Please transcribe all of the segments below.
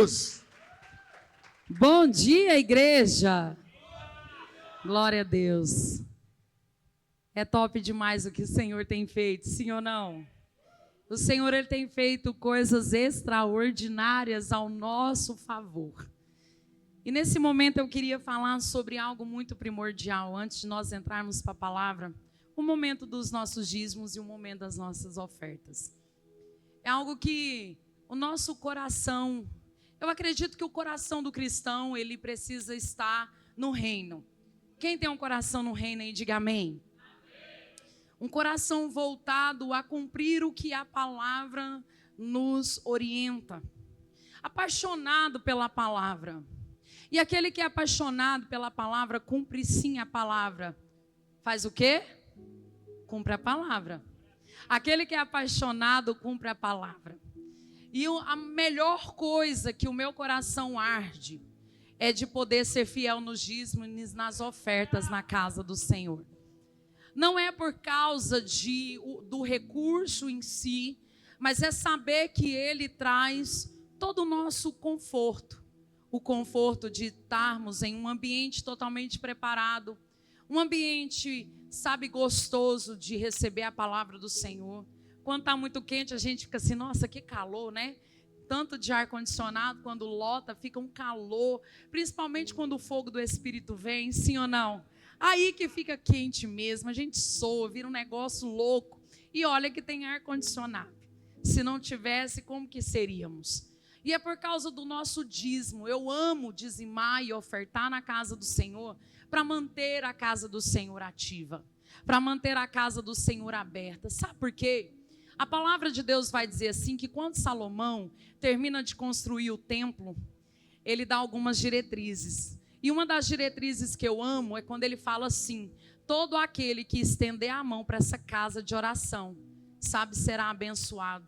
Jesus! Bom dia, igreja! Glória a Deus! É top demais o que o Senhor tem feito, sim ou não? O Senhor, Ele tem feito coisas extraordinárias ao nosso favor. E nesse momento eu queria falar sobre algo muito primordial, antes de nós entrarmos para a palavra, o momento dos nossos dízimos e o momento das nossas ofertas. É algo que o nosso coração, eu acredito que o coração do cristão, ele precisa estar no reino. Quem tem um coração no reino aí, diga amém. Um coração voltado a cumprir o que a palavra nos orienta. Apaixonado pela palavra. E aquele que é apaixonado pela palavra, cumpre sim a palavra. Faz o quê? Cumpre a palavra. Aquele que é apaixonado, cumpre a palavra. E a melhor coisa que o meu coração arde é de poder ser fiel nos dízimos, nas ofertas na casa do Senhor. Não é por causa do recurso em si, mas é saber que Ele traz todo o nosso conforto. O conforto de estarmos em um ambiente totalmente preparado, um ambiente, sabe, gostoso de receber a palavra do Senhor. Quando está muito quente, a gente fica assim, nossa, que calor, né? Tanto de ar-condicionado, quando lota, fica um calor, principalmente quando o fogo do Espírito vem, sim ou não? Aí que fica quente mesmo, a gente soa, vira um negócio louco. E olha que tem ar-condicionado. Se não tivesse, como que seríamos? E é por causa do nosso dízimo. Eu amo dizimar e ofertar na casa do Senhor para manter a casa do Senhor ativa, para manter a casa do Senhor aberta. Sabe por quê? A palavra de Deus vai dizer assim, que quando Salomão termina de construir o templo, ele dá algumas diretrizes. E uma das diretrizes que eu amo é quando ele fala assim: todo aquele que estender a mão para essa casa de oração, sabe, será abençoado.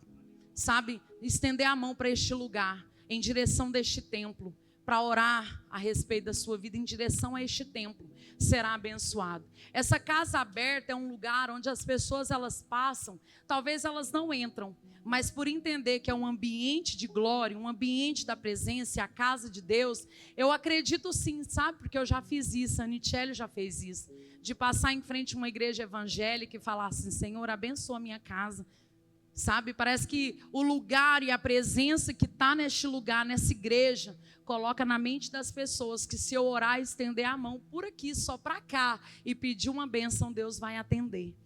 Sabe, estender a mão para este lugar, em direção deste templo, para orar a respeito da sua vida, em direção a este templo, será abençoado. Essa casa aberta é um lugar onde as pessoas elas passam, talvez elas não entram, mas por entender que é um ambiente de glória, um ambiente da presença, a casa de Deus, eu acredito sim, sabe, porque eu já fiz isso, a Nichelle já fez isso, de passar em frente a uma igreja evangélica e falar assim: Senhor, abençoa a minha casa. Sabe, parece que o lugar e a presença que está neste lugar, nessa igreja, coloca na mente das pessoas que se eu orar e estender a mão por aqui, só para cá, e pedir uma bênção, Deus vai atender.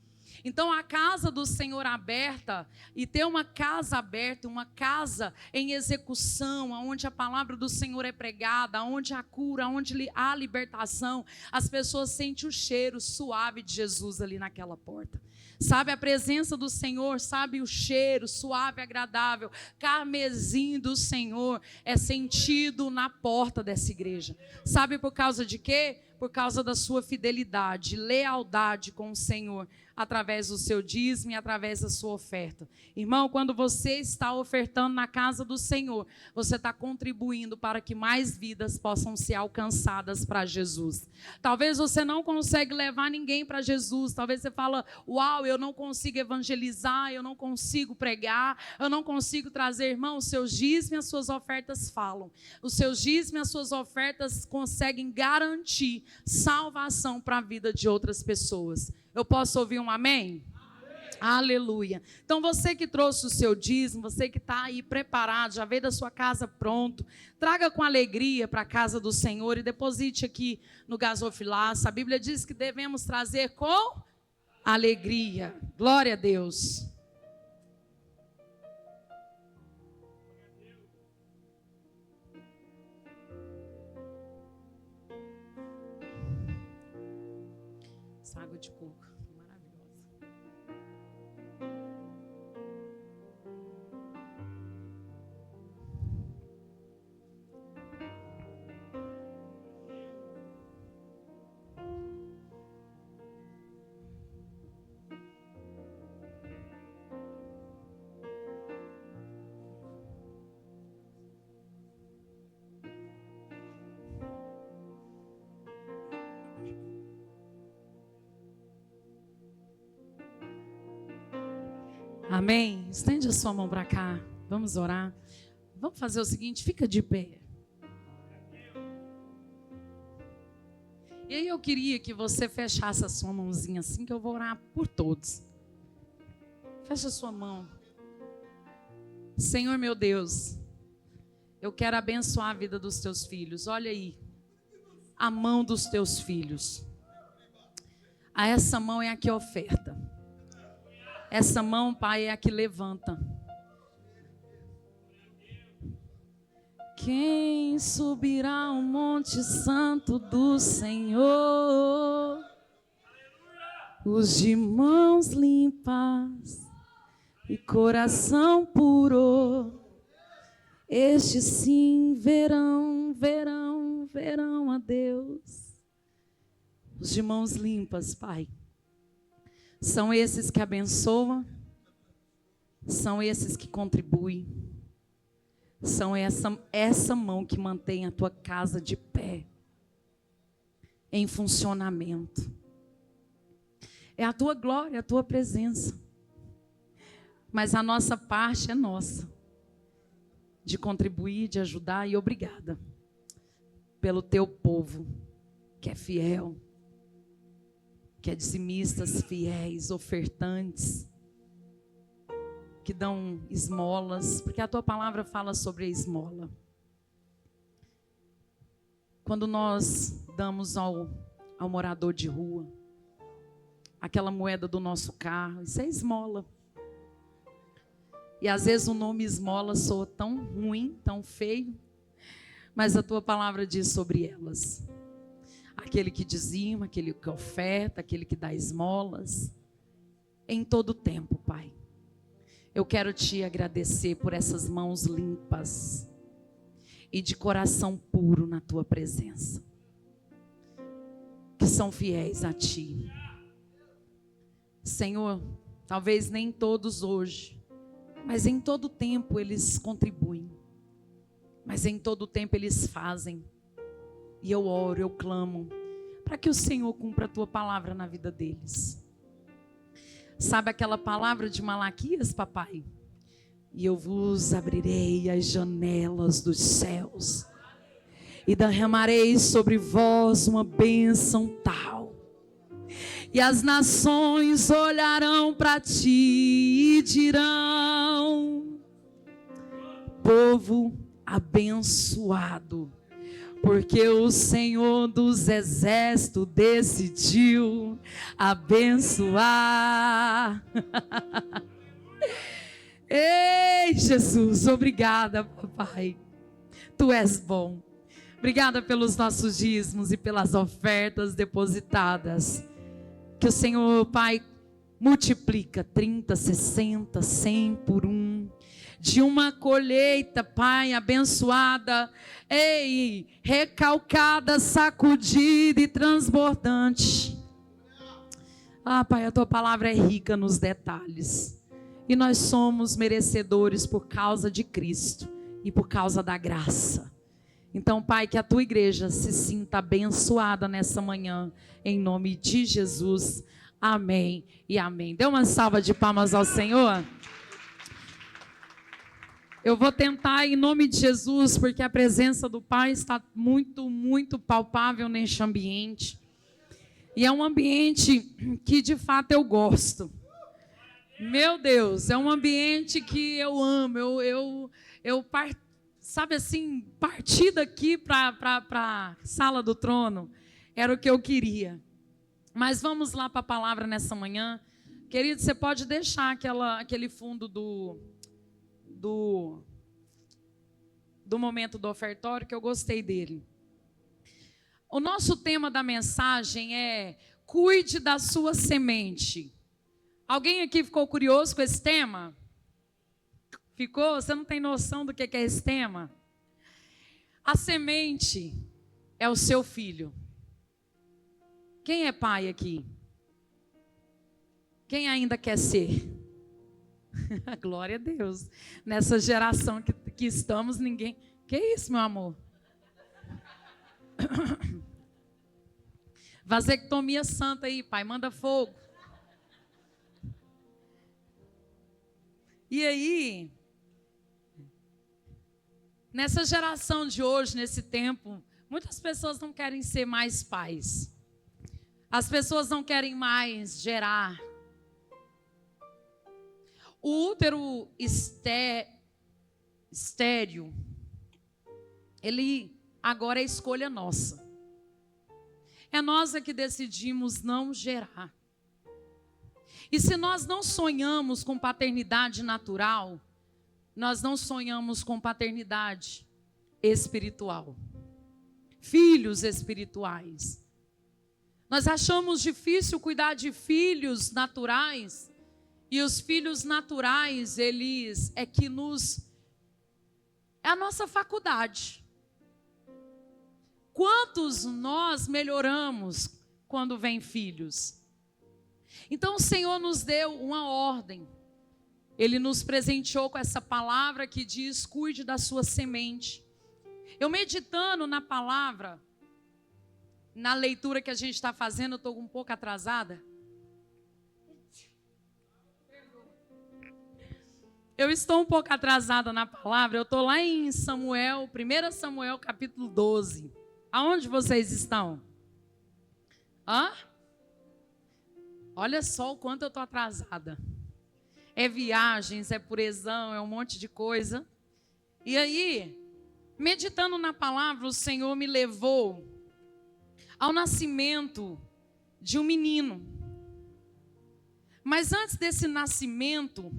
Então a casa do Senhor aberta, e ter uma casa aberta, uma casa em execução, onde a palavra do Senhor é pregada, onde há cura, onde há libertação, as pessoas sentem o cheiro suave de Jesus ali naquela porta. Sabe, a presença do Senhor, sabe, o cheiro suave, agradável, carmesim do Senhor é sentido na porta dessa igreja. Sabe por causa de quê? Por causa da sua fidelidade, lealdade com o Senhor, através do seu dízimo e através da sua oferta. Irmão, quando você está ofertando na casa do Senhor, você está contribuindo para que mais vidas possam ser alcançadas para Jesus. Talvez você não consiga levar ninguém para Jesus, talvez você fala: uau, eu não consigo evangelizar, eu não consigo pregar, eu não consigo trazer. Irmão, os seus dízimos e as suas ofertas falam. Os seus dízimos e as suas ofertas conseguem garantir salvação para a vida de outras pessoas. Eu posso ouvir um amém? Amém. Aleluia. Então você que trouxe o seu dízimo, você que está aí preparado, já veio da sua casa pronto, traga com alegria para a casa do Senhor e deposite aqui no gasofilaço. A Bíblia diz que devemos trazer com alegria. Glória a Deus. Essa água de coco, maravilhosa. Amém? Estende a sua mão para cá. Vamos orar. Vamos fazer o seguinte, fica de pé. E aí eu queria que você fechasse a sua mãozinha assim, que eu vou orar por todos. Fecha a sua mão. Senhor meu Deus, eu quero abençoar a vida dos teus filhos. Olha aí, a mão dos teus filhos. Essa mão é a que oferta. Essa mão, Pai, é a que levanta. Quem subirá ao monte santo do Senhor? Os de mãos limpas e coração puro, estes sim verão a Deus. Os de mãos limpas, Pai, são esses que abençoam, são esses que contribuem, são essa mão que mantém a tua casa de pé, em funcionamento. É a tua glória, a tua presença. Mas a nossa parte é nossa, de contribuir, de ajudar, e obrigada pelo teu povo, que é fiel, que é dizimistas fiéis, ofertantes, que dão esmolas, porque a tua palavra fala sobre a esmola. Quando nós damos ao morador de rua aquela moeda do nosso carro, isso é esmola. E às vezes o nome esmola soa tão ruim, tão feio, mas a tua palavra diz sobre elas. Aquele que dizima, aquele que oferta, aquele que dá esmolas, em todo tempo, Pai. Eu quero te agradecer por essas mãos limpas e de coração puro na tua presença, que são fiéis a ti. Senhor, talvez nem todos hoje, mas em todo tempo eles contribuem, mas em todo tempo eles fazem. E eu oro, eu clamo, para que o Senhor cumpra a tua palavra na vida deles. Sabe aquela palavra de Malaquias, papai? E eu vos abrirei as janelas dos céus e derramarei sobre vós uma bênção tal. E as nações olharão para ti e dirão: povo abençoado, porque o Senhor dos exércitos decidiu abençoar. Ei, Jesus, obrigada, papai. Tu és bom. Obrigada pelos nossos dízimos e pelas ofertas depositadas. Que o Senhor, Pai, multiplica 30, 60, 100 por um. De uma colheita, Pai, abençoada, ei, recalcada, sacudida e transbordante. Ah, Pai, a tua palavra é rica nos detalhes. E nós somos merecedores por causa de Cristo e por causa da graça. Então, Pai, que a tua igreja se sinta abençoada nessa manhã, em nome de Jesus. Amém e amém. Dê uma salva de palmas ao Senhor. Eu vou tentar em nome de Jesus, porque a presença do Pai está muito, muito palpável neste ambiente. E é um ambiente que de fato eu gosto. Meu Deus, é um ambiente que eu amo. Sabe assim, partir daqui para a sala do trono era o que eu queria. Mas vamos lá para a palavra nessa manhã. Querido, você pode deixar aquele fundo do momento do ofertório, que eu gostei dele. O nosso tema da mensagem é: cuide da sua semente. Alguém aqui ficou curioso com esse tema? Ficou? Você não tem noção do que é esse tema? A semente é o seu filho. Quem é pai aqui? Quem ainda quer ser? Glória a Deus. Nessa geração que estamos, ninguém... Que isso, meu amor? Vasectomia santa aí, pai. Manda fogo. E aí... Nessa geração de hoje, nesse tempo, muitas pessoas não querem ser mais pais. As pessoas não querem mais gerar. O útero estéril, ele agora é escolha nossa. É nós que decidimos não gerar. E se nós não sonhamos com paternidade natural, nós não sonhamos com paternidade espiritual. Filhos espirituais. Nós achamos difícil cuidar de filhos naturais. E os filhos naturais, eles é a nossa faculdade. Quantos nós melhoramos quando vem filhos? Então o Senhor nos deu uma ordem. Ele nos presenteou com essa palavra que diz: cuide da sua semente. Eu meditando na palavra, na leitura que a gente está fazendo, eu estou um pouco atrasada. Eu estou um pouco atrasada na palavra, eu estou lá em Samuel, 1 Samuel capítulo 12. Aonde vocês estão? Hã? Olha só o quanto eu estou atrasada. É viagens, é purezão, é um monte de coisa. E aí, meditando na palavra, o Senhor me levou ao nascimento de um menino. Mas antes desse nascimento,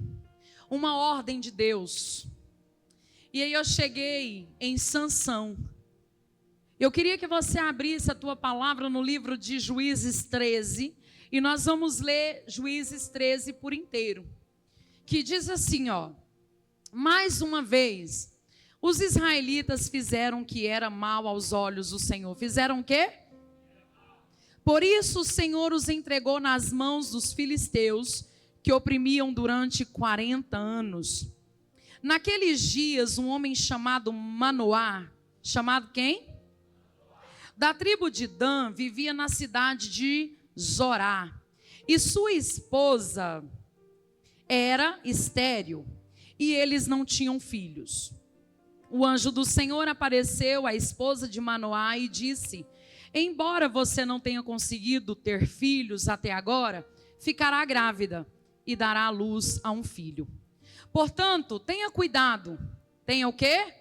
uma ordem de Deus. E aí eu cheguei em Sansão. Eu queria que você abrisse a tua palavra no livro de Juízes 13. E nós vamos ler Juízes 13 por inteiro. Que diz assim, ó. Mais uma vez, os israelitas fizeram o que era mal aos olhos do Senhor. Fizeram o quê? Por isso o Senhor os entregou nas mãos dos filisteus, que oprimiam durante 40 anos. Naqueles dias, um homem chamado Manoá, chamado quem? Da tribo de Dan, vivia na cidade de Zorá. E sua esposa era estéril, e eles não tinham filhos. O anjo do Senhor apareceu à esposa de Manoá e disse: embora você não tenha conseguido ter filhos até agora, ficará grávida e dará à luz a um filho. Portanto, tenha cuidado. Tenha o quê?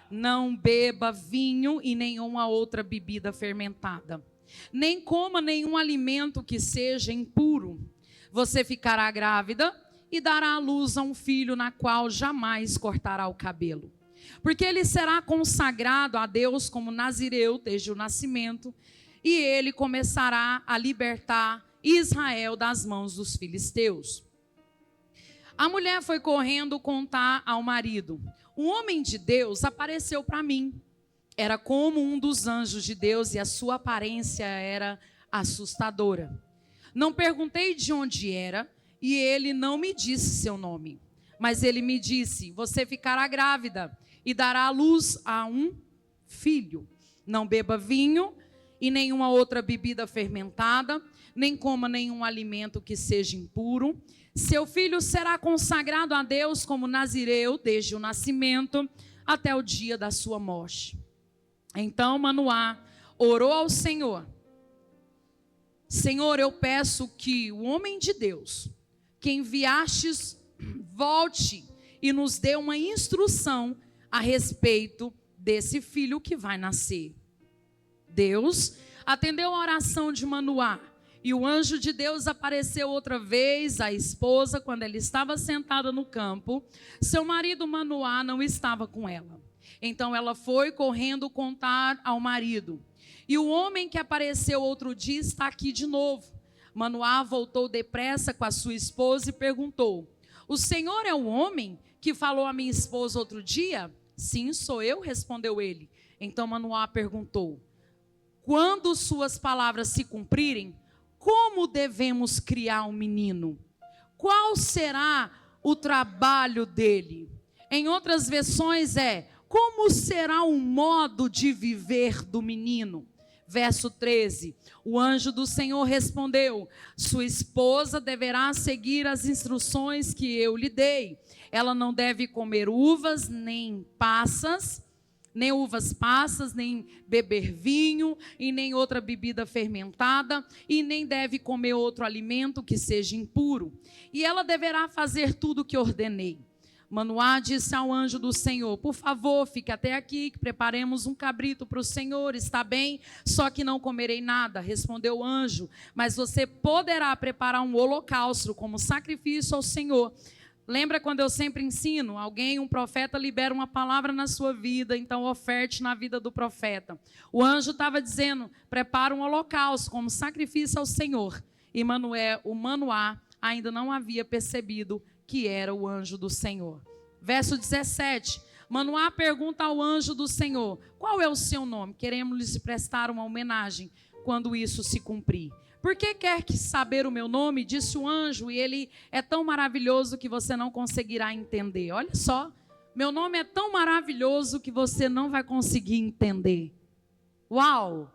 Não beba vinho e nenhuma outra bebida fermentada. Nem coma nenhum alimento que seja impuro. Você ficará grávida e dará à luz a um filho, na qual jamais cortará o cabelo. Porque ele será consagrado a Deus como nazireu desde o nascimento, e ele começará a libertar Israel das mãos dos filisteus. A mulher foi correndo contar ao marido: um homem de Deus apareceu para mim. Era como um dos anjos de Deus e a sua aparência era assustadora. Não perguntei de onde era e ele não me disse seu nome. Mas ele me disse: você ficará grávida e dará à luz a um filho. Não beba vinho e nenhuma outra bebida fermentada, nem coma nenhum alimento que seja impuro. Seu filho será consagrado a Deus como nazireu desde o nascimento até o dia da sua morte. Então Manoá orou ao Senhor: Senhor, eu peço que o homem de Deus, que enviastes, volte e nos dê uma instrução a respeito desse filho que vai nascer. Deus atendeu a oração de Manoá, e o anjo de Deus apareceu outra vez à esposa quando ela estava sentada no campo. Seu marido Manoá não estava com ela. Então ela foi correndo contar ao marido: e o homem que apareceu outro dia está aqui de novo. Manoá voltou depressa com a sua esposa e perguntou: o Senhor é o homem que falou a minha esposa outro dia? Sim, sou eu, respondeu ele. Então Manoá perguntou: quando suas palavras se cumprirem, como devemos criar um menino? Qual será o trabalho dele? Em outras versões como será o modo de viver do menino? Verso 13, o anjo do Senhor respondeu: sua esposa deverá seguir as instruções que eu lhe dei. Ela não deve comer uvas, nem uvas passas, nem beber vinho, e nem outra bebida fermentada, e nem deve comer outro alimento que seja impuro. E ela deverá fazer tudo o que ordenei. Manoá disse ao anjo do Senhor: por favor, fique até aqui, que preparemos um cabrito para o Senhor, está bem? Só que não comerei nada. Respondeu o anjo: mas você poderá preparar um holocausto como sacrifício ao Senhor. Lembra quando eu sempre ensino? Um profeta libera uma palavra na sua vida, então oferte na vida do profeta. O anjo estava dizendo: prepara um holocausto como sacrifício ao Senhor. E o Manoá ainda não havia percebido que era o anjo do Senhor. Verso 17, Manoá pergunta ao anjo do Senhor: qual é o seu nome? Queremos lhes prestar uma homenagem quando isso se cumprir. Por que quer saber o meu nome? Disse o anjo, e ele é tão maravilhoso que você não conseguirá entender. Olha só, meu nome é tão maravilhoso que você não vai conseguir entender. Uau!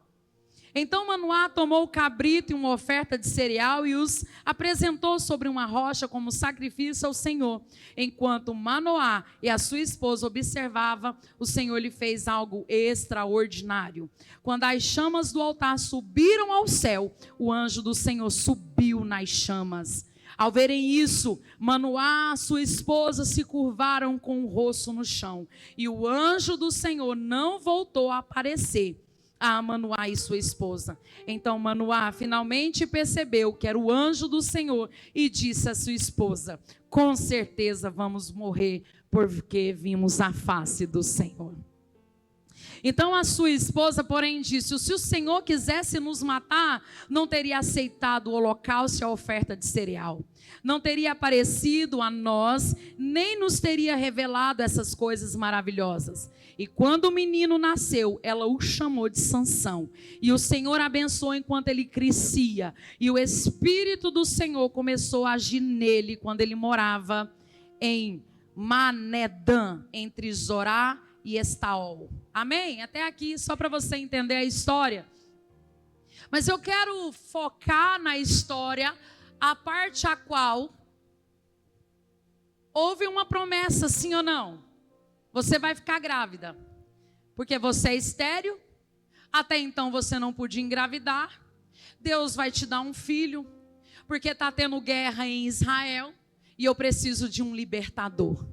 Então Manoá tomou o cabrito e uma oferta de cereal e os apresentou sobre uma rocha como sacrifício ao Senhor. Enquanto Manoá e a sua esposa observavam, o Senhor lhe fez algo extraordinário. Quando as chamas do altar subiram ao céu, o anjo do Senhor subiu nas chamas. Ao verem isso, Manoá e sua esposa se curvaram com o rosto no chão. E o anjo do Senhor não voltou a aparecer a Manoá e sua esposa. Então Manoá finalmente percebeu que era o anjo do Senhor e disse à sua esposa: com certeza vamos morrer, porque vimos a face do Senhor. Então a sua esposa, porém, disse: se o Senhor quisesse nos matar, não teria aceitado o holocausto e a oferta de cereal. Não teria aparecido a nós, nem nos teria revelado essas coisas maravilhosas. E quando o menino nasceu, ela o chamou de Sansão. E o Senhor abençoou enquanto ele crescia. E o Espírito do Senhor começou a agir nele quando ele morava em Manedã, entre Zorá e Estaol. Amém? Até aqui, só para você entender a história. Mas eu quero focar na história, a parte a qual houve uma promessa, sim ou não? Você vai ficar grávida, porque você é estéril, até então você não podia engravidar. Deus vai te dar um filho, porque está tendo guerra em Israel, e eu preciso de um libertador.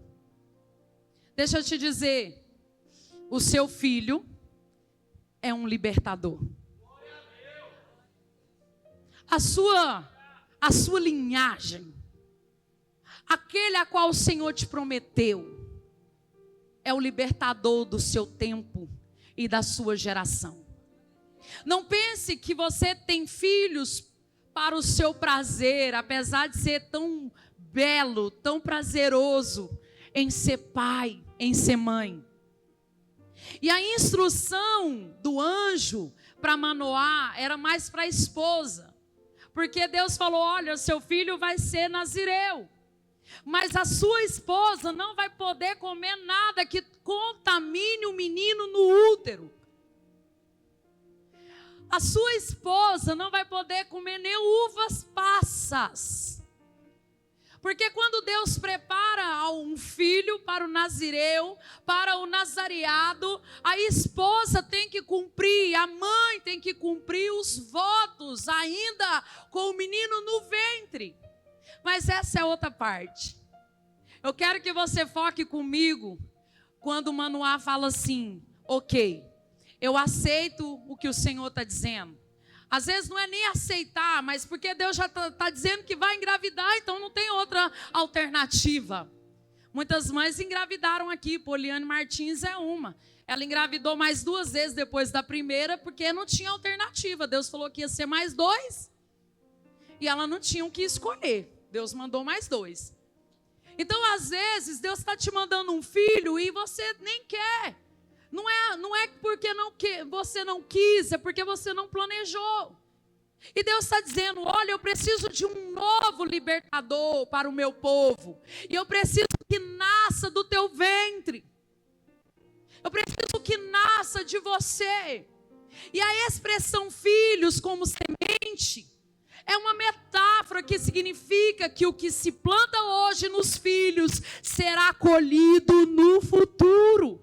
Deixa eu te dizer, o seu filho é um libertador. A sua linhagem, aquele a qual o Senhor te prometeu, é o libertador do seu tempo e da sua geração. Não pense que você tem filhos para o seu prazer, apesar de ser tão belo, tão prazeroso em ser pai, em ser mãe. E a instrução do anjo para Manoá era mais para a esposa, porque Deus falou: olha, seu filho vai ser nazireu, mas a sua esposa não vai poder comer nada que contamine o menino no útero. A sua esposa não vai poder comer nem uvas passas. Porque quando Deus prepara um filho para o nazireu, para o nazareado, a esposa tem que cumprir, a mãe tem que cumprir os votos, ainda com o menino no ventre. Mas essa é outra parte. Eu quero que você foque comigo quando Manoá fala assim: ok, eu aceito o que o Senhor está dizendo. Às vezes não é nem aceitar, mas porque Deus já está dizendo que vai engravidar, então não tem outra alternativa. Muitas mães engravidaram aqui, Poliane Martins é uma. Ela engravidou mais 2 vezes depois da primeira, porque não tinha alternativa. Deus falou que ia ser mais 2, e ela não tinha o que escolher. Deus mandou mais 2. Então, às vezes, Deus está te mandando um filho e você nem quer. Não é porque você não quis, é porque você não planejou. E Deus está dizendo: olha, eu preciso de um novo libertador para o meu povo. E eu preciso que nasça do teu ventre. Eu preciso que nasça de você. E a expressão filhos como semente É uma metáfora que significa que o que se planta hoje nos filhos será colhido no futuro.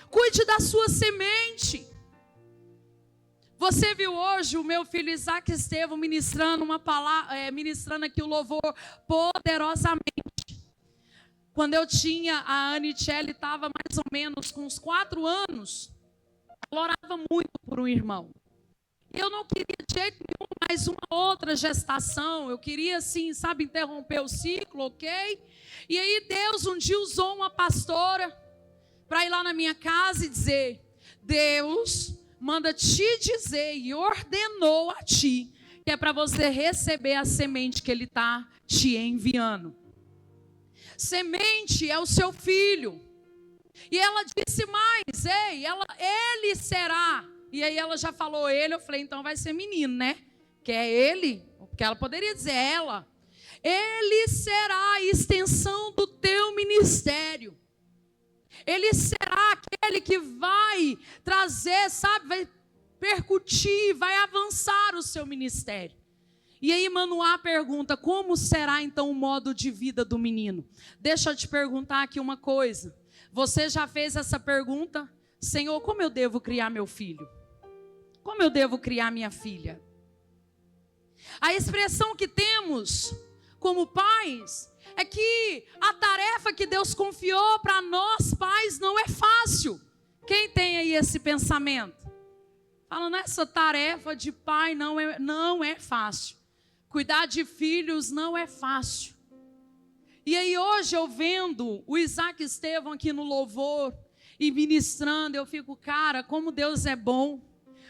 Cuide da sua semente. Você viu hoje o meu filho Isaac Estevão ministrando uma palavra, ministrando aqui o louvor poderosamente. Quando eu tinha, a Anichelle estava mais ou menos com uns 4 anos, ela orava muito por um irmão. Eu não queria de jeito nenhum mais uma outra gestação, eu queria assim, sabe, interromper o ciclo, ok? E aí Deus um dia usou uma pastora para ir lá na minha casa e dizer, Deus manda te dizer e ordenou a ti que é para você receber a semente que Ele está te enviando. Semente é o seu filho. E ela disse mais, ele será. E aí ela já falou ele, eu falei, então vai ser menino, né? Que é ele, porque ela poderia dizer ela. Ele será a extensão do teu ministério. Ele será aquele que vai trazer, sabe, vai percutir, vai avançar o seu ministério. E aí Manoá pergunta, como será então o modo de vida do menino? Deixa eu te perguntar aqui uma coisa. Você já fez essa pergunta? Senhor, como eu devo criar meu filho? Como eu devo criar minha filha? A expressão que temos como pais é que a tarefa que Deus confiou para nós pais não é fácil. Quem tem aí esse pensamento? Falando, essa tarefa de pai não é fácil. Cuidar de filhos não é fácil. E aí hoje eu vendo o Isaac Estevão aqui no louvor e ministrando, eu fico, cara, como Deus é bom.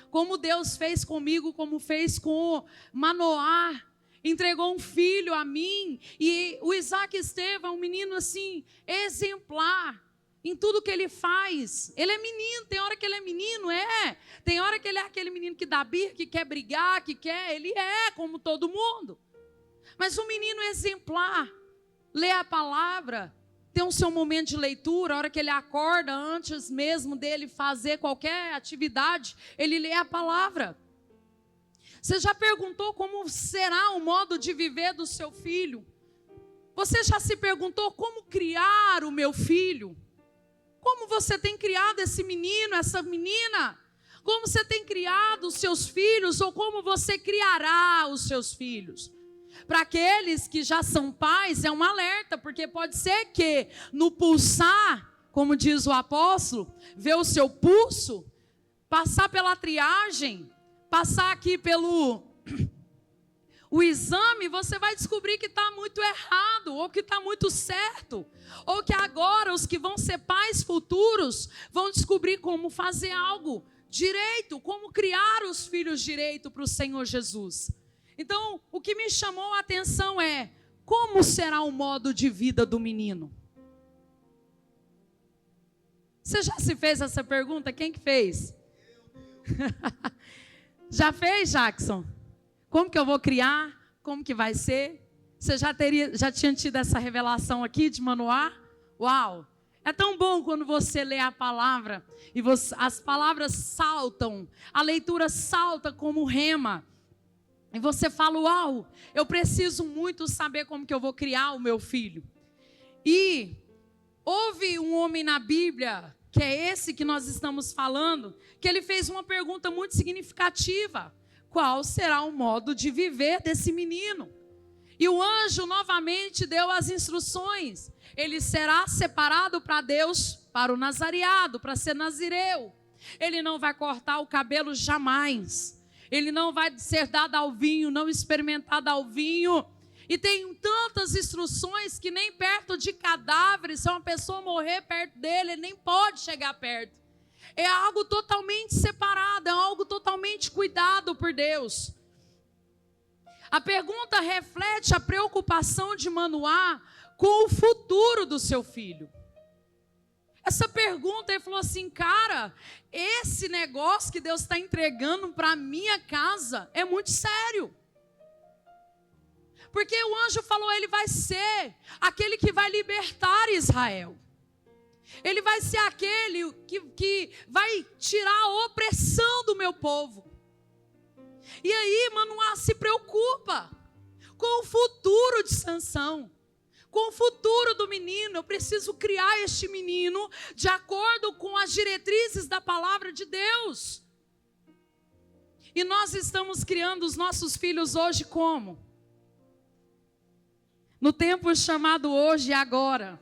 Como Deus fez comigo, como fez com Manoá. Entregou um filho a mim, e o Isaac Estevão é um menino assim, exemplar, em tudo que ele faz. Ele é menino, tem hora que ele é menino, tem hora que ele é aquele menino que dá birra, que quer brigar, ele é como todo mundo. Mas um menino exemplar, lê a palavra, tem o seu momento de leitura, a hora que ele acorda, antes mesmo dele fazer qualquer atividade, ele lê a palavra. Você já perguntou como será o modo de viver do seu filho? Você já se perguntou como criar o meu filho? Como você tem criado esse menino, essa menina? Como você tem criado os seus filhos ou como você criará os seus filhos? Para aqueles que já são pais, é um alerta, porque pode ser que no pulsar, como diz o apóstolo, ver o seu pulso, passar pela triagem, passar aqui pelo o exame, você vai descobrir que está muito errado, ou que está muito certo, ou que agora os que vão ser pais futuros vão descobrir como fazer algo direito, como criar os filhos direito para o Senhor Jesus. Então, o que me chamou a atenção é, como será o modo de vida do menino? Você já se fez essa pergunta? Quem que fez? Já fez, Jackson? Como que eu vou criar? Como que vai ser? Você já tinha tido essa revelação aqui de Manoá? Uau! É tão bom quando você lê a palavra e as palavras saltam, a leitura salta como rema. E você fala, uau, eu preciso muito saber como que eu vou criar o meu filho. E houve um homem na Bíblia, que é esse que nós estamos falando, que ele fez uma pergunta muito significativa. Qual será o modo de viver desse menino? E o anjo novamente deu as instruções. Ele será separado para Deus, para o nazareado, para ser nazireu. Ele não vai cortar o cabelo jamais. Ele não vai ser dado ao vinho, não experimentado ao vinho. E tem tantas instruções que nem perto de cadáveres, se uma pessoa morrer perto dele, ele nem pode chegar perto. É algo totalmente separado, é algo totalmente cuidado por Deus. A pergunta reflete a preocupação de Manoá com o futuro do seu filho. Essa pergunta, ele falou assim, cara, esse negócio que Deus está entregando para a minha casa é muito sério. Porque o anjo falou, ele vai ser aquele que vai libertar Israel. Ele vai ser aquele que vai tirar a opressão do meu povo. E aí Manoá se preocupa com o futuro de Sansão, com o futuro do menino. Eu preciso criar este menino de acordo com as diretrizes da palavra de Deus. E nós estamos criando os nossos filhos hoje como? No tempo chamado hoje e agora.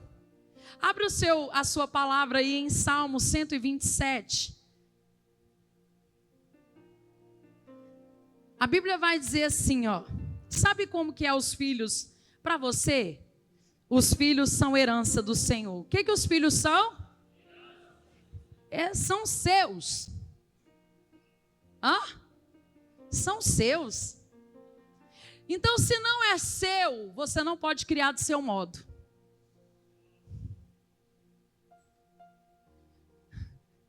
Abre a sua palavra aí em Salmo 127. A Bíblia vai dizer assim, ó. Sabe como que é os filhos para você? Os filhos são herança do Senhor. O que os filhos são? São seus. São seus. Então, se não é seu, você não pode criar do seu modo.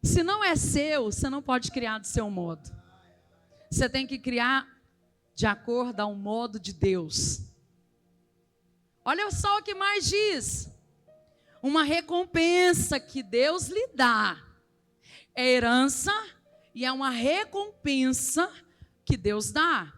Se não é seu, você não pode criar do seu modo. Você tem que criar de acordo ao modo de Deus. Olha só o que mais diz. Uma recompensa que Deus lhe dá. É herança e é uma recompensa que Deus dá.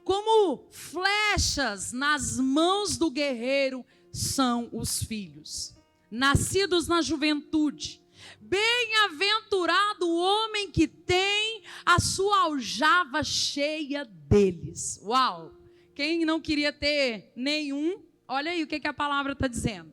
Como flechas nas mãos do guerreiro são os filhos, nascidos na juventude. Bem-aventurado o homem que tem a sua aljava cheia deles. Uau! Quem não queria ter nenhum, olha aí o que a palavra está dizendo.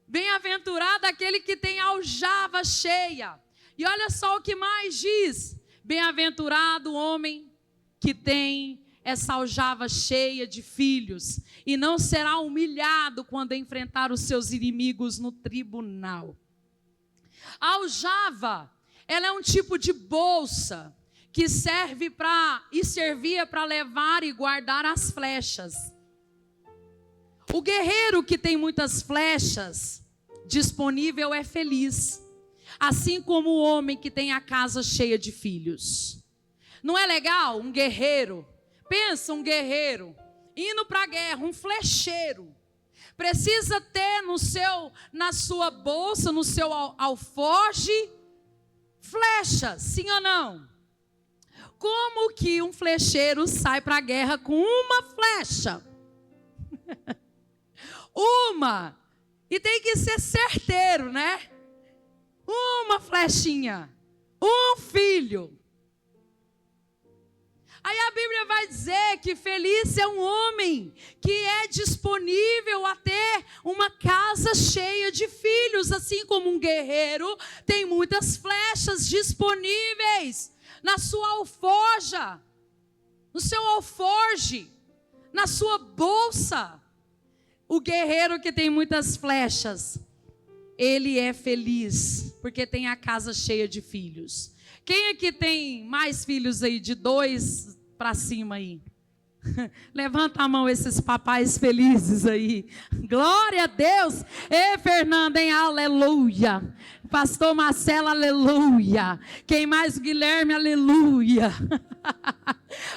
Bem-aventurado aquele que tem a aljava cheia. E olha só o que mais diz. Bem-aventurado o homem que tem essa aljava cheia de filhos e não será humilhado quando enfrentar os seus inimigos no tribunal. A aljava, ela é um tipo de bolsa que servia para levar e guardar as flechas. O guerreiro que tem muitas flechas disponível é feliz, assim como o homem que tem a casa cheia de filhos. Não é legal um guerreiro? Pensa um guerreiro indo para a guerra, um flecheiro. Precisa ter na sua bolsa, no seu alforje, flechas, sim ou não? Como que um flecheiro sai para a guerra com uma flecha? Uma. E tem que ser certeiro, né? Uma flechinha. Um filho. Aí a Bíblia vai dizer que feliz é um homem que é disponível a ter uma casa cheia de filhos, assim como um guerreiro tem muitas flechas disponíveis na sua alforja, no seu alforje, na sua bolsa. O guerreiro que tem muitas flechas, ele é feliz, porque tem a casa cheia de filhos. Quem aqui tem mais filhos aí, de 2 para cima aí? Levanta a mão esses papais felizes aí. Glória a Deus. Ei, Fernanda, hein? Aleluia. Pastor Marcelo, aleluia. Quem mais? Guilherme, aleluia.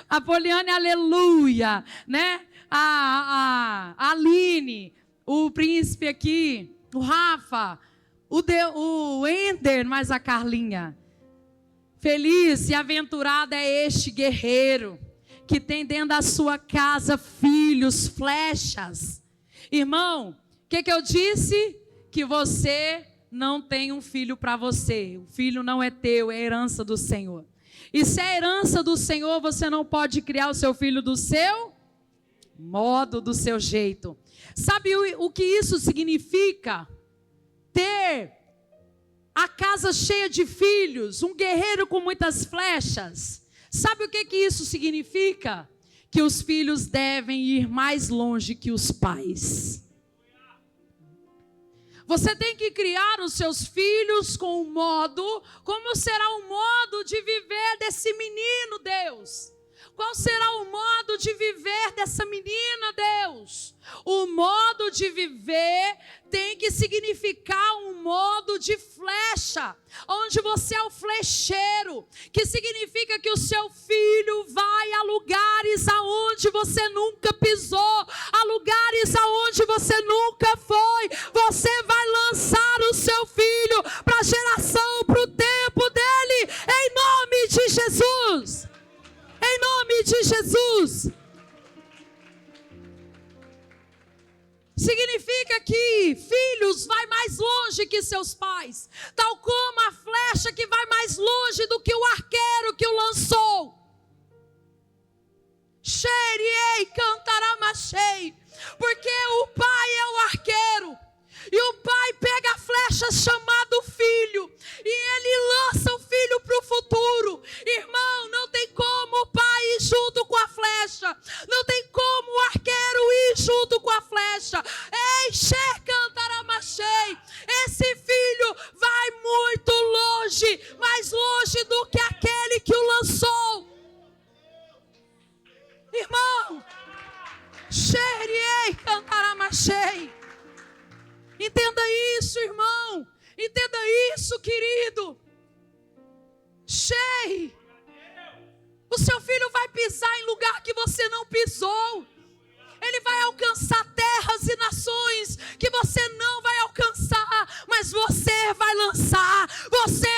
A Poliane, aleluia. Né? A Aline, o príncipe aqui, o Rafa, o Ender, mais a Carlinha. Feliz e aventurado é este guerreiro que tem dentro da sua casa filhos, flechas. Irmão, o que eu disse? Que você não tem um filho para você. O filho não é teu, é herança do Senhor. E se é herança do Senhor, você não pode criar o seu filho do seu modo, do seu jeito. Sabe o que isso significa? Ter a casa cheia de filhos, um guerreiro com muitas flechas. Sabe o que isso significa? Que os filhos devem ir mais longe que os pais. Você tem que criar os seus filhos com um modo, como será o modo de viver desse menino, Deus? Qual será o modo de viver dessa menina, Deus? O modo de viver tem que significar um modo de flecha, onde você é o flecheiro, que significa que o seu filho vai a lugares aonde você nunca pisou, a lugares aonde você nunca foi. Você vai lançar o seu filho para a geração, para o tempo dele, em nome de Jesus. significa que filhos vai mais longe que seus pais, tal como a flecha que vai mais longe do que o arqueiro que o lançou. Xeriei, cantaramachei, porque o pai é o arqueiro, e o pai pega a flecha chamada filho, e ele lança o filho para o futuro. Irmão, não tem como o pai ir junto com a flecha, não tem como o arqueiro ir junto com a flecha. Ei, cantaramachei, esse filho vai muito longe, mais longe do que aquele que o lançou. Irmão, xeriei, cantaramachei. Entenda isso, irmão. Entenda isso, querido. Shei, o seu filho vai pisar em lugar que você não pisou. Ele vai alcançar terras e nações que você não vai alcançar, mas você vai lançar, você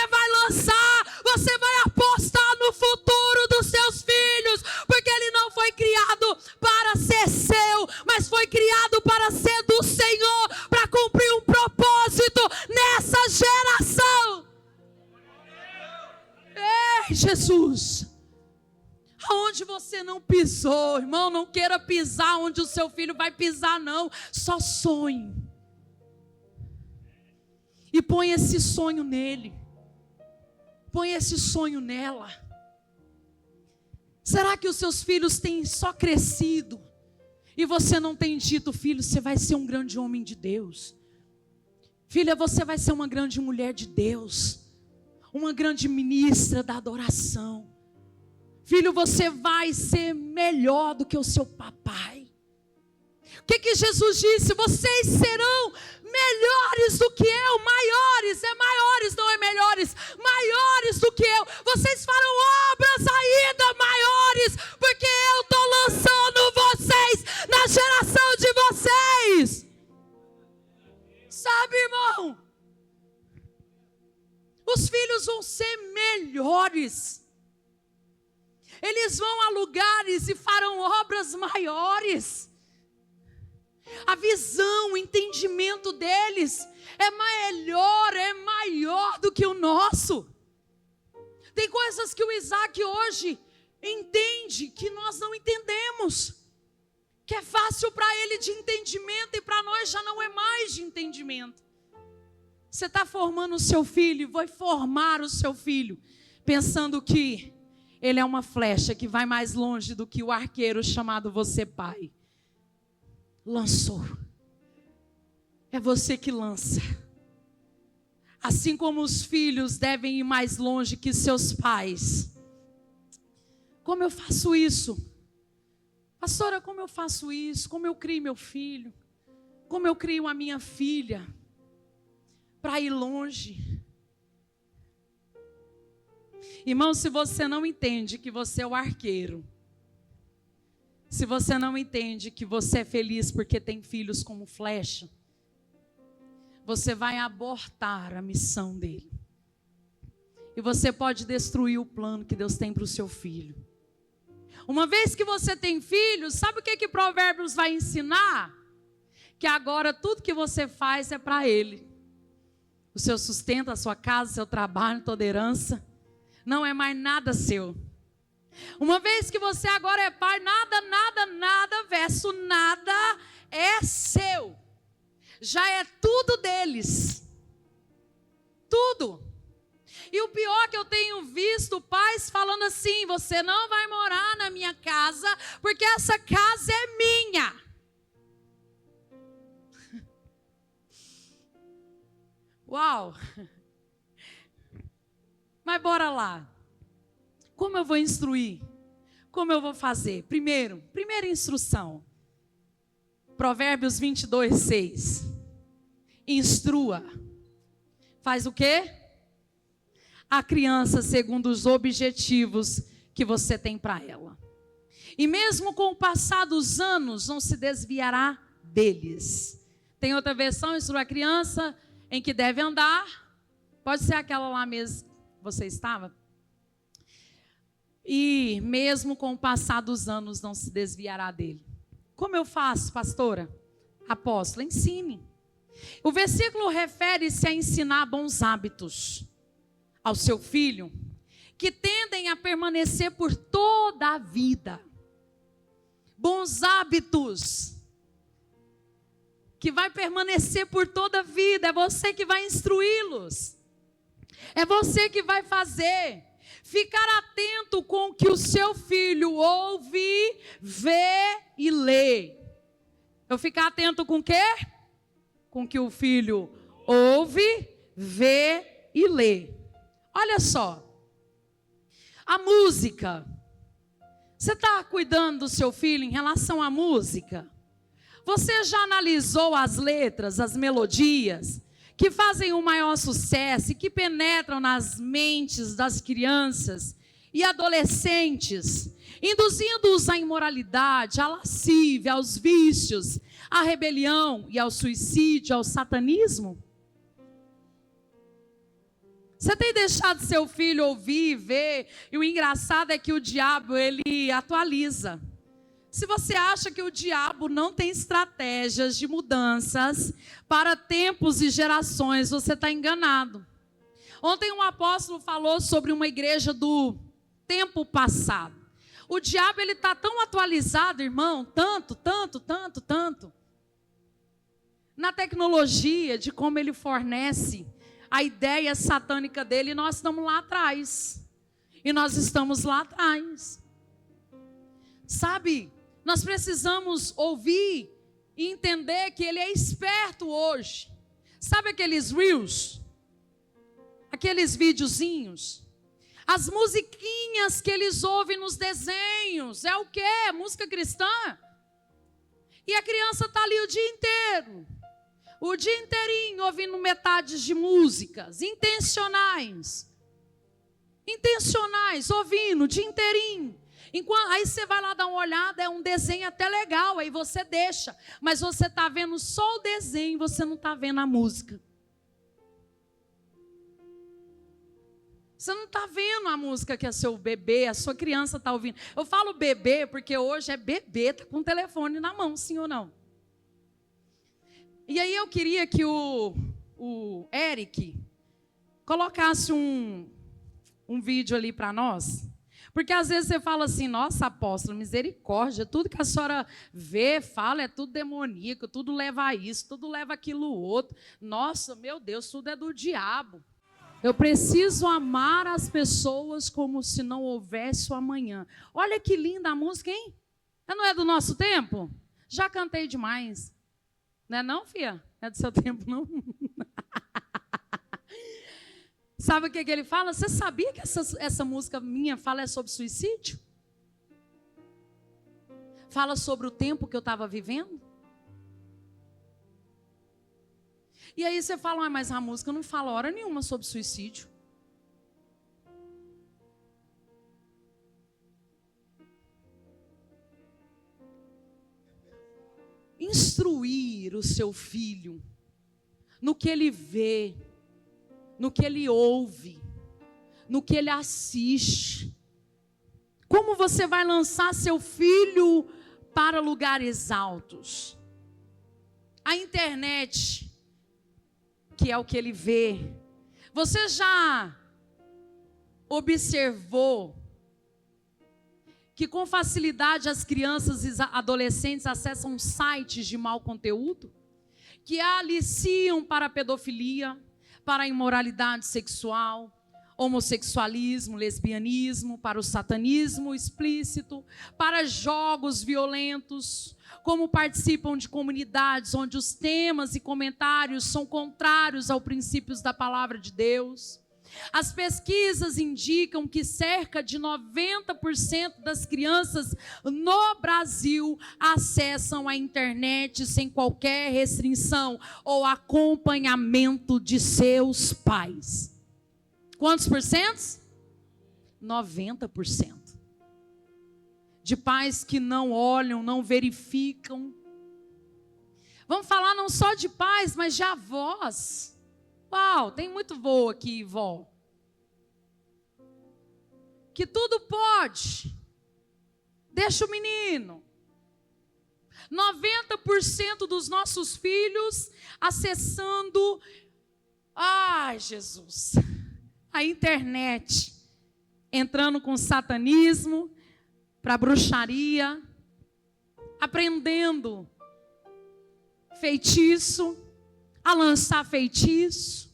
vai apostar no futuro dos seus filhos, porque ele não foi criado para ser seu, mas foi criado para ser do Senhor, para cumprir um propósito nessa geração. Ei, Jesus, aonde você não pisou, irmão, não queira pisar onde o seu filho vai pisar, não. Só sonhe. E põe esse sonho nele. Põe esse sonho nela. Será que os seus filhos têm só crescido e você não tem dito, filho, você vai ser um grande homem de Deus. Filha, você vai ser uma grande mulher de Deus, uma grande ministra da adoração. Filho, você vai ser melhor do que o seu papai. O que Jesus disse? Vocês serão melhores do que eu, maiores, não é melhores, maiores do que eu. Vocês farão obras ainda maiores, porque eu estou lançando vocês na geração de vocês. Sabe, irmão? Os filhos vão ser melhores. Eles vão a lugares e farão obras maiores. A visão, o entendimento deles é melhor, é maior do que o nosso. Tem coisas que o Isaac hoje entende que nós não entendemos, que é fácil para ele de entendimento e para nós já não é mais de entendimento. Você está formando o seu filho, vai formar o seu filho, pensando que ele é uma flecha que vai mais longe do que o arqueiro chamado você pai lançou. É você que lança. Assim como os filhos devem ir mais longe que seus pais. Como eu faço isso? Pastora, como eu faço isso? Como eu crio meu filho? Como eu crio a minha filha para ir longe? Irmão, se você não entende que você é o arqueiro, se você não entende que você é feliz porque tem filhos como flecha, você vai abortar a missão dele. E você pode destruir o plano que Deus tem para o seu filho. Uma vez que você tem filhos, sabe o que Provérbios vai ensinar? Que agora tudo que você faz é para ele. O seu sustento, a sua casa, o seu trabalho, toda herança, não é mais nada seu. Uma vez que você agora é pai, nada verso nada é seu. Já é tudo deles. Tudo. E o pior que eu tenho visto pais falando assim: você não vai morar na minha casa, porque essa casa é minha. Uau! Mas bora lá. Como eu vou instruir? Como eu vou fazer? Primeira instrução. Provérbios 22:6. Instrua. Faz o quê? A criança segundo os objetivos que você tem para ela. E mesmo com o passar dos anos, não se desviará deles. Tem outra versão, instrua a criança em que deve andar. Pode ser aquela lá mesmo que você estava. E mesmo com o passar dos anos, não se desviará dele. Como eu faço, pastora? Apóstolo, ensine. O versículo refere-se a ensinar bons hábitos ao seu filho, que tendem a permanecer por toda a vida. Bons hábitos que vai permanecer por toda a vida. É você que vai instruí-los. É você que vai fazer. Ficar atento com o que o seu filho ouve, vê e lê. Eu ficar atento com o quê? Com o que o filho ouve, vê e lê. Olha só. A música. Você está cuidando do seu filho em relação à música? Você já analisou as letras, as melodias que fazem o maior sucesso e que penetram nas mentes das crianças e adolescentes, induzindo-os à imoralidade, à lascívia, aos vícios, à rebelião e ao suicídio, ao satanismo? Você tem deixado seu filho ouvir, ver, e o engraçado é que o diabo, ele atualiza. Se você acha que o diabo não tem estratégias de mudanças para tempos e gerações, você está enganado. Ontem um apóstolo falou sobre uma igreja do tempo passado. O diabo, ele está tão atualizado, irmão, tanto, na tecnologia, de como ele fornece a ideia satânica dele, e nós estamos lá atrás. E nós estamos lá atrás. Sabe, nós precisamos ouvir e entender que ele é esperto hoje. Sabe aqueles reels? Aqueles videozinhos? As musiquinhas que eles ouvem nos desenhos. É o quê? Música cristã? E a criança está ali o dia inteiro. O dia inteirinho ouvindo metades de músicas. Intencionais, ouvindo o dia inteirinho. Aí você vai lá dar uma olhada, é um desenho até legal, aí você deixa. Mas você está vendo só o desenho, você não está vendo a música. Você não está vendo a música que a seu bebê, a sua criança está ouvindo. Eu falo bebê porque hoje é bebê, está com o telefone na mão, sim ou não? E aí eu queria que o Eric colocasse um vídeo ali para nós. Porque às vezes você fala assim, nossa, apóstolo, misericórdia, tudo que a senhora vê, fala, é tudo demoníaco, tudo leva a isso, tudo leva aquilo outro. Nossa, meu Deus, tudo é do diabo. Eu preciso amar as pessoas como se não houvesse o amanhã. Olha que linda a música, hein? Não é do nosso tempo? Já cantei demais. Não é não, filha? Não é do seu tempo, não? Sabe o que ele fala? Você sabia que essa música minha fala sobre suicídio? Fala sobre o tempo que eu estava vivendo? E aí você fala, mas a música não fala hora nenhuma sobre suicídio. Instruir o seu filho no que ele vê, no que ele ouve, no que ele assiste. Como você vai lançar seu filho para lugares altos? A internet, que é o que ele vê. Você já observou que com facilidade as crianças e adolescentes acessam sites de mau conteúdo, que aliciam para a pedofilia, para a imoralidade sexual, homossexualismo, lesbianismo, para o satanismo explícito, para jogos violentos, como participam de comunidades onde os temas e comentários são contrários aos princípios da palavra de Deus. As pesquisas indicam que cerca de 90% das crianças no Brasil acessam a internet sem qualquer restrição ou acompanhamento de seus pais. Quantos por cento? 90%. De pais que não olham, não verificam. Vamos falar não só de pais, mas de avós. Uau, tem muito vô aqui, vó. Que tudo pode. Deixa o menino. 90% dos nossos filhos acessando, Jesus, a internet, entrando com satanismo, para bruxaria, aprendendo feitiço, a lançar feitiço,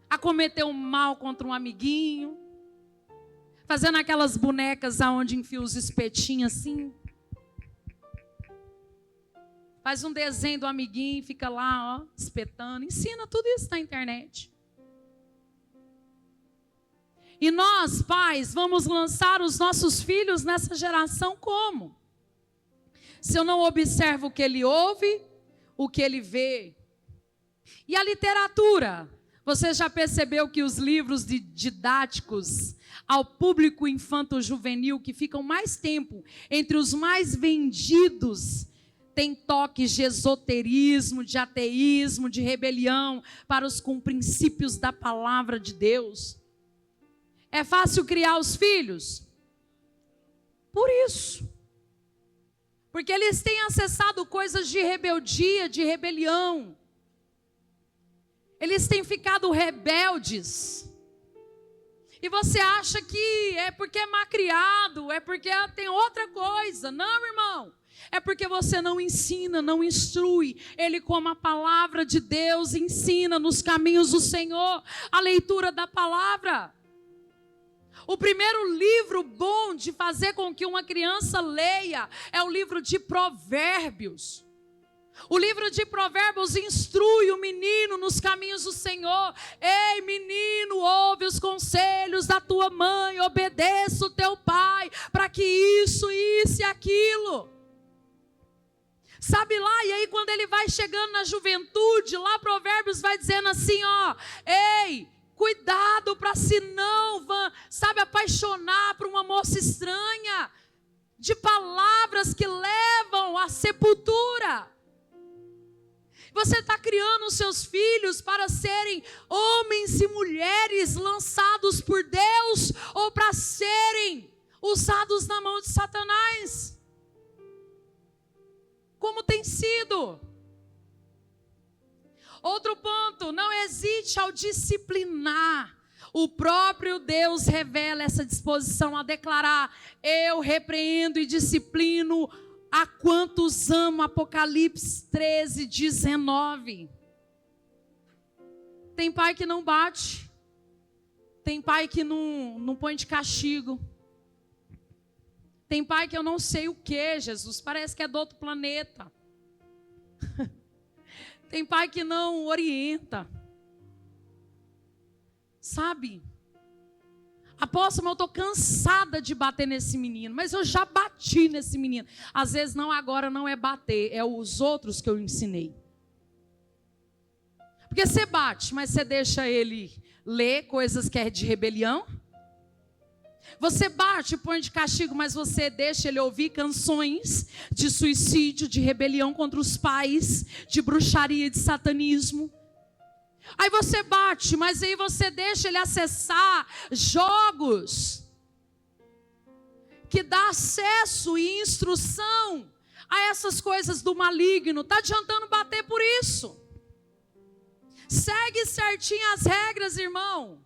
a cometer um mal contra um amiguinho, fazendo aquelas bonecas aonde enfia os espetinhos assim. Faz um desenho do amiguinho e fica lá, espetando. Ensina tudo isso na internet. E nós, pais, vamos lançar os nossos filhos nessa geração como? Se eu não observo o que ele ouve, o que ele vê. E a literatura? Você já percebeu que os livros didáticos ao público infanto-juvenil, que ficam mais tempo entre os mais vendidos, tem toques de esoterismo, de ateísmo, de rebelião com princípios da palavra de Deus? É fácil criar os filhos? Por isso. Porque eles têm acessado coisas de rebeldia, de rebelião. Eles têm ficado rebeldes. E você acha que é porque é malcriado, é porque tem outra coisa. Não, irmão. É porque você não ensina, não instrui. Ele, como a palavra de Deus, ensina nos caminhos do Senhor a leitura da palavra. O primeiro livro bom de fazer com que uma criança leia é o livro de Provérbios. O livro de Provérbios instrui o menino nos caminhos do Senhor. Ei, menino, ouve os conselhos da tua mãe, obedeça o teu pai, para que isso e aquilo. Sabe lá, e aí quando ele vai chegando na juventude, lá Provérbios vai dizendo assim, ei, cuidado para se não, apaixonar por uma moça estranha, de palavras que levam à sepultura. Você está criando os seus filhos para serem homens e mulheres lançados por Deus ou para serem usados na mão de Satanás? Como tem sido? Outro ponto, não hesite ao disciplinar. O próprio Deus revela essa disposição a declarar: eu repreendo e disciplino a quantos amo. Apocalipse 13, 19. Tem pai que não bate. Tem pai que não põe de castigo. Tem pai que eu não sei o que, Jesus, parece que é do outro planeta. Tem pai que não orienta. Sabe? Apóstolo, eu estou cansada de bater nesse menino, mas eu já bati nesse menino. Às vezes não, agora não é bater, é os outros que eu ensinei. Porque você bate, mas você deixa ele ler coisas que é de rebelião. Você bate, põe de castigo, mas você deixa ele ouvir canções de suicídio, de rebelião contra os pais, de bruxaria, de satanismo. Aí você bate, mas aí você deixa ele acessar jogos que dá acesso e instrução a essas coisas do maligno. Está adiantando bater por isso? Segue certinho as regras, irmão,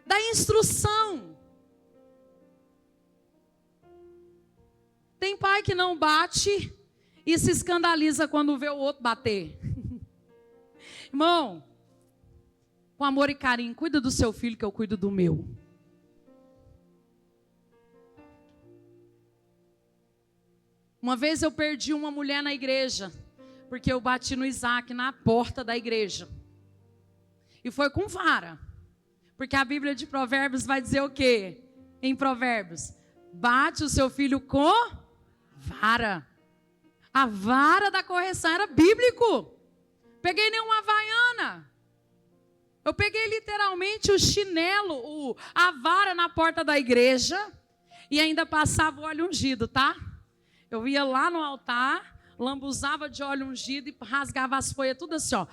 da instrução. Tem pai que não bate e se escandaliza quando vê o outro bater. Irmão, com amor e carinho, cuida do seu filho que eu cuido do meu. Uma vez eu perdi uma mulher na igreja, porque eu bati no Isaac na porta da igreja. E foi com vara. Porque a Bíblia de Provérbios vai dizer o quê? Em Provérbios: bate o seu filho com vara. A vara da correção era bíblico. Peguei nenhuma havaiana. Eu peguei literalmente o chinelo, a vara na porta da igreja e ainda passava o óleo ungido, tá? Eu ia lá no altar, lambuzava de óleo ungido e rasgava as folhas tudo assim, ó.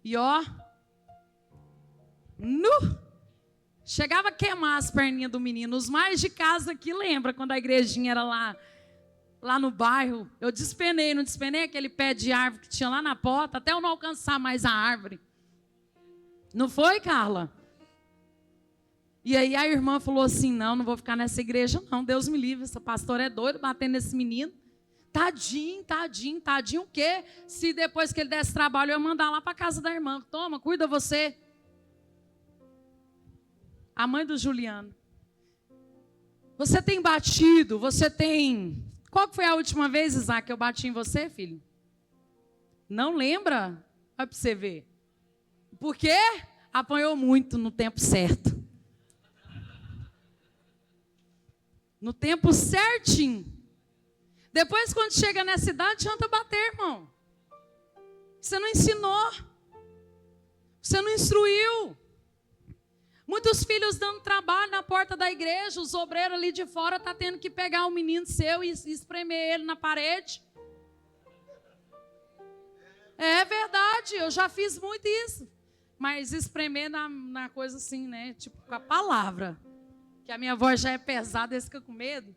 E ó, Chegava a queimar as perninhas do menino. Os mais de casa que lembra quando a igrejinha era lá no bairro. Eu despenei, não despenei aquele pé de árvore que tinha lá na porta, até eu não alcançar mais a árvore. Não foi, Carla? E aí a irmã falou assim, não vou ficar nessa igreja não, Deus me livre, essa pastora é doida, batendo nesse menino. Tadinho o quê? Se depois que ele desse trabalho, eu ia mandar lá para casa da irmã. Toma, cuida você. A mãe do Juliano. Você tem batido, você tem... Qual foi a última vez, Isaac, que eu bati em você, filho? Não lembra? Vai para você ver. Por quê? Apanhou muito no tempo certo. No tempo certinho. Depois, quando chega nessa idade, adianta bater, irmão. Você não ensinou. Você não instruiu. Muitos filhos dando trabalho na porta da igreja, os obreiros ali de fora estão tendo que pegar um menino seu e espremer ele na parede. É verdade, eu já fiz muito isso. Mas espremer na coisa assim, né? Tipo, com a palavra. Que a minha voz já é pesada, eles ficam com medo.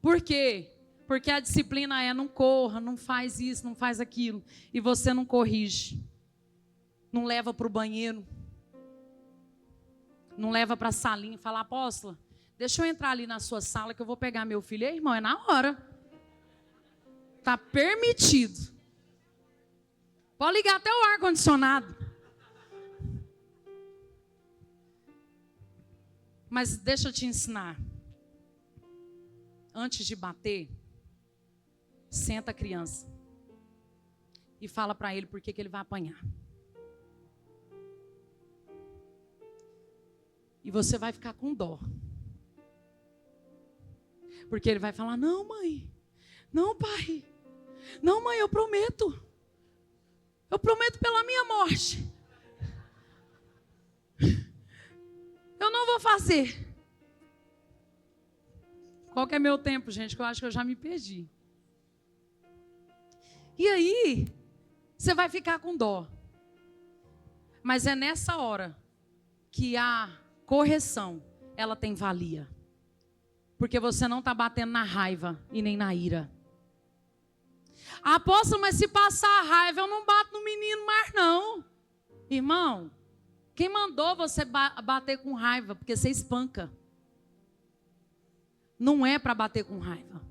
Por quê? Porque a disciplina é não corra, não faz isso, não faz aquilo. E você não corrige. Não leva para o banheiro. Não leva para a salinha e fala, apóstola, deixa eu entrar ali na sua sala que eu vou pegar meu filho. Ei, irmão, é na hora. Está permitido. Pode ligar até o ar-condicionado. Mas deixa eu te ensinar. Antes de bater, senta a criança e fala para ele por que ele vai apanhar. E você vai ficar com dó. Porque ele vai falar, não mãe, não pai, não mãe, eu prometo pela minha morte. Eu não vou fazer. Qual que é meu tempo, gente? Que eu acho que eu já me perdi. E aí, você vai ficar com dó. Mas é nessa hora que a correção, ela tem valia. Porque você não está batendo na raiva e nem na ira. Apóstolo, mas se passar a raiva, eu não bato no menino mais não. Irmão, quem mandou você bater com raiva? Porque você espanca. Não é para bater com raiva.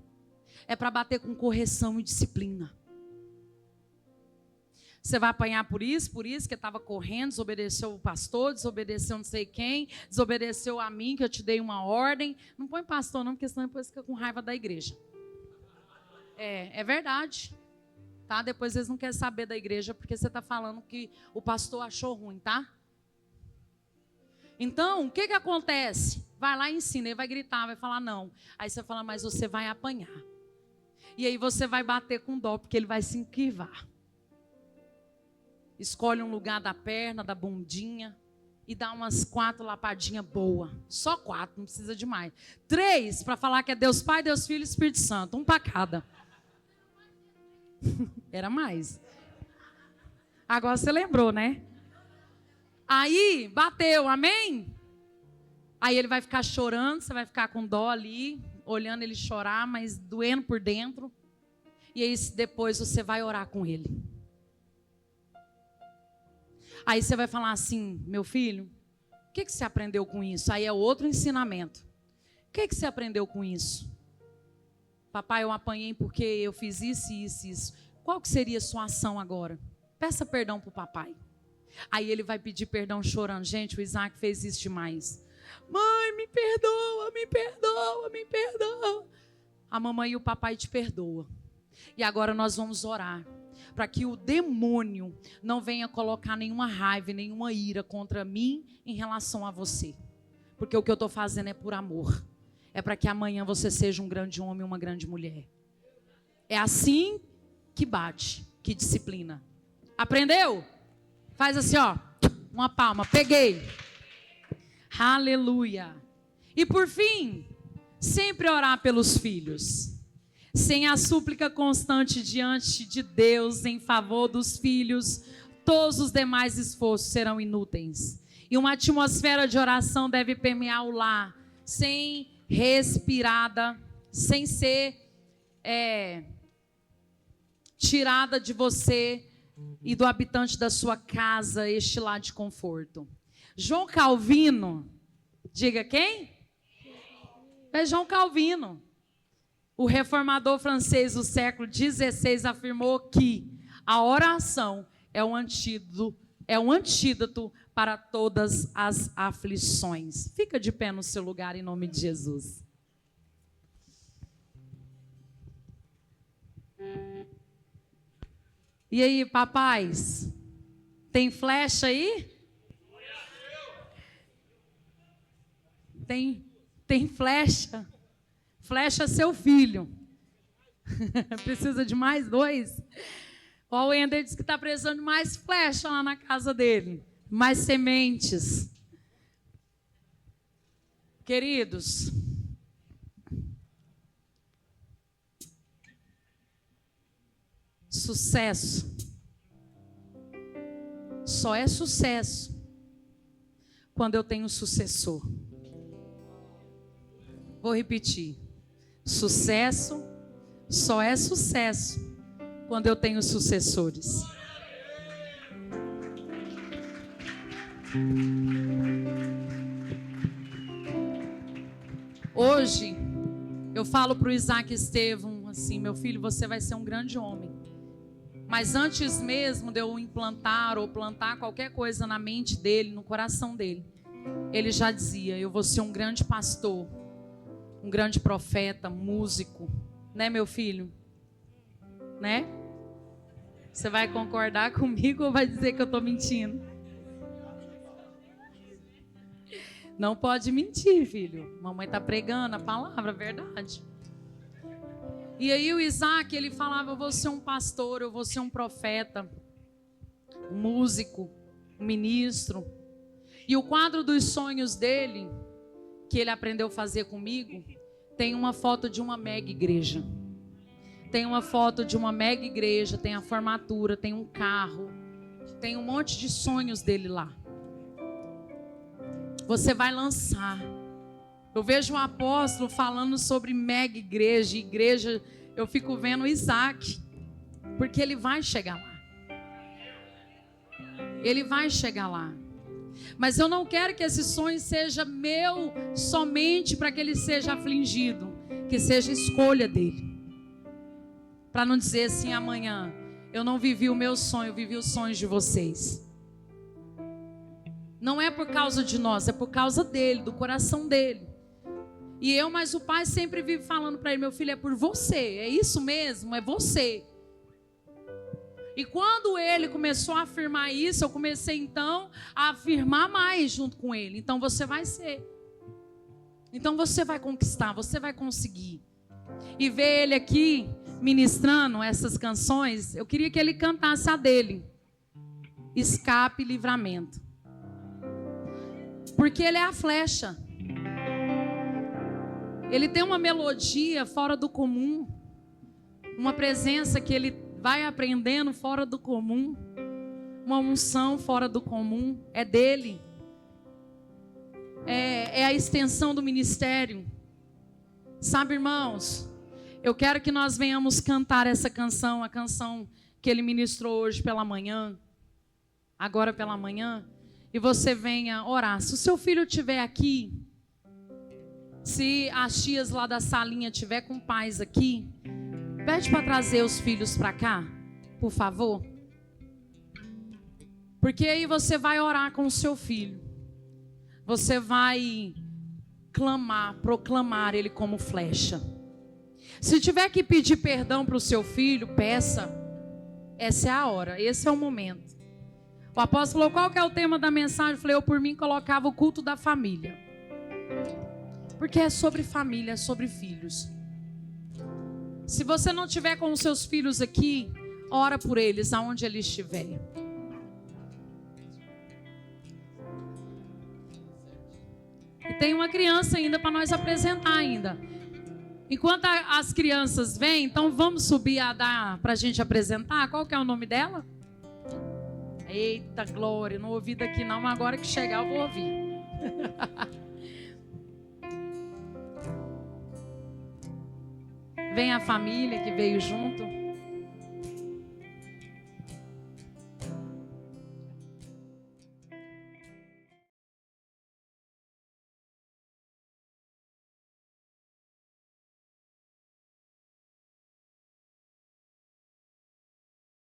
É para bater com correção e disciplina. Você vai apanhar por isso, que estava correndo, desobedeceu o pastor, desobedeceu não sei quem, desobedeceu a mim, que eu te dei uma ordem. Não põe pastor não, porque senão depois fica com raiva da igreja. É verdade. Tá? Depois eles não querem saber da igreja, porque você está falando que o pastor achou ruim, tá? Então, o que acontece? Vai lá e ensina, ele vai gritar, vai falar não. Aí você fala, mas você vai apanhar. E aí você vai bater com dó, porque ele vai se esquivar. Escolhe um lugar da perna, da bundinha e dá umas 4 lapadinhas boas. Só 4, não precisa de mais. 3 para falar que é Deus Pai, Deus Filho e Espírito Santo. 1 para cada. Era mais. Agora você lembrou, né? Aí, bateu, amém? Aí ele vai ficar chorando, você vai ficar com dó ali, olhando ele chorar, mas doendo por dentro. E aí depois você vai orar com ele. Aí você vai falar assim, meu filho, o que você aprendeu com isso? Aí é outro ensinamento. O que você aprendeu com isso? Papai, eu apanhei porque eu fiz isso, isso, isso. Qual que seria a sua ação agora? Peça perdão para o papai. Aí ele vai pedir perdão chorando. Gente, o Isaac fez isso demais. Mãe, me perdoa, me perdoa, me perdoa. A mamãe e o papai te perdoam. E agora nós vamos orar para que o demônio não venha colocar nenhuma raiva, nenhuma ira contra mim em relação a você. Porque o que eu estou fazendo é por amor. É para que amanhã você seja um grande homem, uma grande mulher. É assim que bate, que disciplina. Aprendeu? Faz assim, ó, uma palma, peguei. Aleluia. E por fim, sempre orar pelos filhos. Sem a súplica constante diante de Deus em favor dos filhos, todos os demais esforços serão inúteis. E uma atmosfera de oração deve permear o lar, sem respirada, sem ser tirada de você e do habitante da sua casa este lar de conforto. João Calvino, diga quem? É João Calvino. O reformador francês do século XVI afirmou que a oração é um antídoto para todas as aflições. Fica de pé no seu lugar em nome de Jesus. E aí, papais? Tem flecha aí? Tem flecha? Flecha seu filho. Precisa de mais 2? O Wender disse que está precisando de mais flecha lá na casa dele. Mais sementes. Queridos, sucesso só é sucesso quando eu tenho sucessor. Vou repetir. Sucesso só é sucesso quando eu tenho sucessores. Hoje, eu falo para o Isaac Estevão assim: meu filho, você vai ser um grande homem. Mas antes mesmo de eu implantar ou plantar qualquer coisa na mente dele, no coração dele, ele já dizia: eu vou ser um grande pastor, um grande profeta, músico. Né, meu filho? Né? Você vai concordar comigo ou vai dizer que eu estou mentindo? Não pode mentir, filho. Mamãe está pregando a palavra, a verdade. E aí o Isaac, ele falava: eu vou ser um pastor, eu vou ser um profeta, um músico, um ministro. E o quadro dos sonhos dele, que ele aprendeu a fazer comigo, tem uma foto de uma mega igreja. Tem uma foto de uma mega igreja, tem a formatura, tem um carro, tem um monte de sonhos dele lá. Você vai lançar. Eu vejo um apóstolo falando sobre mega igreja, eu fico vendo Isaac, porque ele vai chegar lá. Ele vai chegar lá. Mas eu não quero que esse sonho seja meu somente para que ele seja afligido, que seja escolha dele. Para não dizer assim amanhã: eu não vivi o meu sonho, eu vivi os sonhos de vocês. Não é por causa de nós, é por causa dele, do coração dele. Mas o pai sempre vive falando para ele: meu filho, é por você, é isso mesmo, é você. E quando ele começou a afirmar isso, eu comecei então a afirmar mais junto com ele. Então você vai ser. Então você vai conquistar, você vai conseguir. E ver ele aqui ministrando essas canções, eu queria que ele cantasse a dele: Escape e Livramento. Porque ele é a flecha. Ele tem uma melodia fora do comum, uma presença que ele vai aprendendo fora do comum, uma unção fora do comum, é dele. É a extensão do ministério. Sabe, irmãos, eu quero que nós venhamos cantar essa canção, a canção que ele ministrou hoje pela manhã, agora pela manhã, e você venha orar. Se o seu filho estiver aqui, se as tias lá da salinha estiver com pais aqui, pede para trazer os filhos para cá, por favor. Porque aí você vai orar com o seu filho. Você vai clamar, proclamar ele como flecha. Se tiver que pedir perdão para o seu filho, peça. Essa é a hora, esse é o momento. O apóstolo falou: qual que é o tema da mensagem? Eu falei: eu por mim colocava o culto da família. Porque é sobre família, é sobre filhos. Se você não estiver com os seus filhos aqui, ora por eles, aonde eles estiverem. E tem uma criança ainda para nós apresentar ainda. Enquanto as crianças vêm, então vamos subir a dar para a gente apresentar. Qual que é o nome dela? É Eita glória, não ouvi daqui não, mas agora que chegar eu vou ouvir. Vem a família que veio junto.